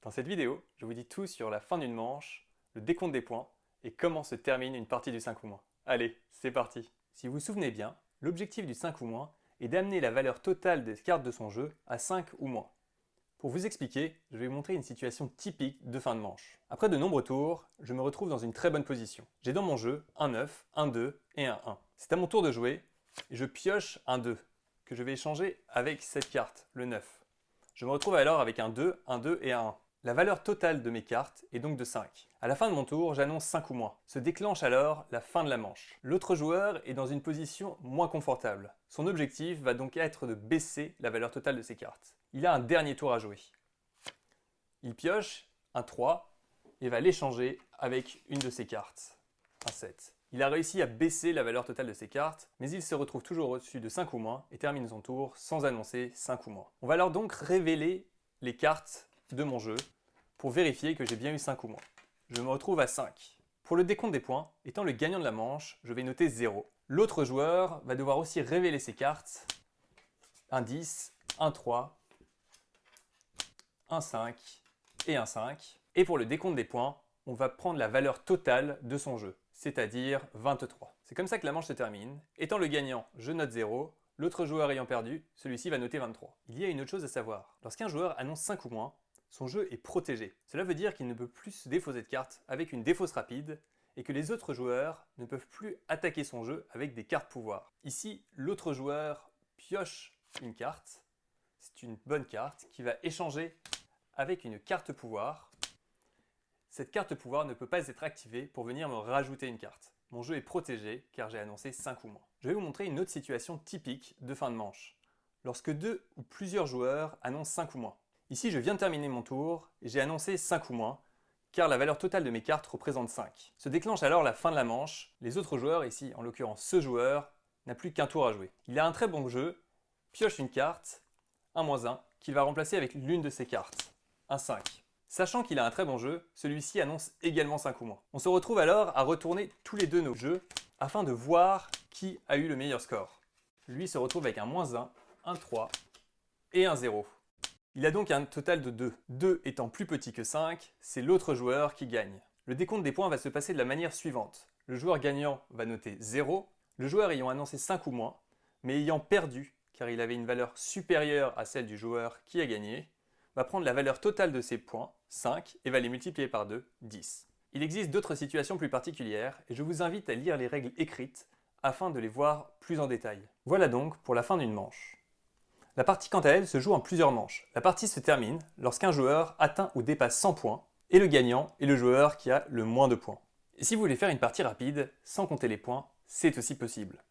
Dans cette vidéo, je vous dis tout sur la fin d'une manche, le décompte des points et comment se termine une partie du 5 ou moins. Allez, c'est parti. Si vous vous souvenez bien, l'objectif du 5 ou moins est d'amener la valeur totale des cartes de son jeu à 5 ou moins. Pour vous expliquer, je vais vous montrer une situation typique de fin de manche. Après de nombreux tours, je me retrouve dans une très bonne position. J'ai dans mon jeu un 9, un 2 et un 1. C'est à mon tour de jouer et je pioche un 2 que je vais échanger avec cette carte, le 9. Je me retrouve alors avec un 2 et un 1. La valeur totale de mes cartes est donc de 5. À la fin de mon tour, j'annonce 5 ou moins. Se déclenche alors la fin de la manche. L'autre joueur est dans une position moins confortable. Son objectif va donc être de baisser la valeur totale de ses cartes. Il a un dernier tour à jouer. Il pioche un 3 et va l'échanger avec une de ses cartes, un 7. Il a réussi à baisser la valeur totale de ses cartes, mais il se retrouve toujours au-dessus de 5 ou moins et termine son tour sans annoncer 5 ou moins. On va alors donc révéler les cartes de mon jeu pour vérifier que j'ai bien eu 5 ou moins. Je me retrouve à 5. Pour le décompte des points, étant le gagnant de la manche, je vais noter 0. L'autre joueur va devoir aussi révéler ses cartes. Un 10, un 3, un 5 et un 5. Et pour le décompte des points, on va prendre la valeur totale de son jeu, c'est-à-dire 23. C'est comme ça que la manche se termine. Étant le gagnant, je note 0. L'autre joueur ayant perdu, celui-ci va noter 23. Il y a une autre chose à savoir. Lorsqu'un joueur annonce 5 ou moins, son jeu est protégé. Cela veut dire qu'il ne peut plus se défausser de cartes avec une défausse rapide et que les autres joueurs ne peuvent plus attaquer son jeu avec des cartes pouvoir. Ici, l'autre joueur pioche une carte. C'est une bonne carte qui va échanger avec une carte pouvoir. Cette carte pouvoir ne peut pas être activée pour venir me rajouter une carte. Mon jeu est protégé car j'ai annoncé 5 ou moins. Je vais vous montrer une autre situation typique de fin de manche. Lorsque deux ou plusieurs joueurs annoncent 5 ou moins. Ici, je viens de terminer mon tour et j'ai annoncé 5 ou moins, car la valeur totale de mes cartes représente 5. Se déclenche alors la fin de la manche. Les autres joueurs, ici en l'occurrence ce joueur, n'a plus qu'un tour à jouer. Il a un très bon jeu, pioche une carte, un -1, qu'il va remplacer avec l'une de ses cartes, un 5. Sachant qu'il a un très bon jeu, celui-ci annonce également 5 ou moins. On se retrouve alors à retourner tous les deux nos jeux afin de voir qui a eu le meilleur score. Lui se retrouve avec un -1, un 3 et un 0. Il a donc un total de 2. 2 étant plus petit que 5, c'est l'autre joueur qui gagne. Le décompte des points va se passer de la manière suivante. Le joueur gagnant va noter 0, le joueur ayant annoncé 5 ou moins, mais ayant perdu, car il avait une valeur supérieure à celle du joueur qui a gagné, va prendre la valeur totale de ses points, 5, et va les multiplier par 2, 10. Il existe d'autres situations plus particulières, et je vous invite à lire les règles écrites afin de les voir plus en détail. Voilà donc pour la fin d'une manche. La partie quant à elle se joue en plusieurs manches. La partie se termine lorsqu'un joueur atteint ou dépasse 100 points et le gagnant est le joueur qui a le moins de points. Et si vous voulez faire une partie rapide, sans compter les points, c'est aussi possible.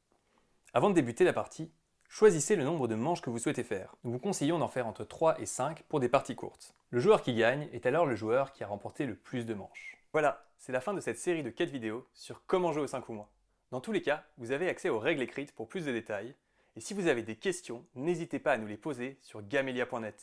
Avant de débuter la partie, choisissez le nombre de manches que vous souhaitez faire. Nous vous conseillons d'en faire entre 3 et 5 pour des parties courtes. Le joueur qui gagne est alors le joueur qui a remporté le plus de manches. Voilà, c'est la fin de cette série de 4 vidéos sur comment jouer au 5 ou moins. Dans tous les cas, vous avez accès aux règles écrites pour plus de détails. Et si vous avez des questions, n'hésitez pas à nous les poser sur gamelia.net.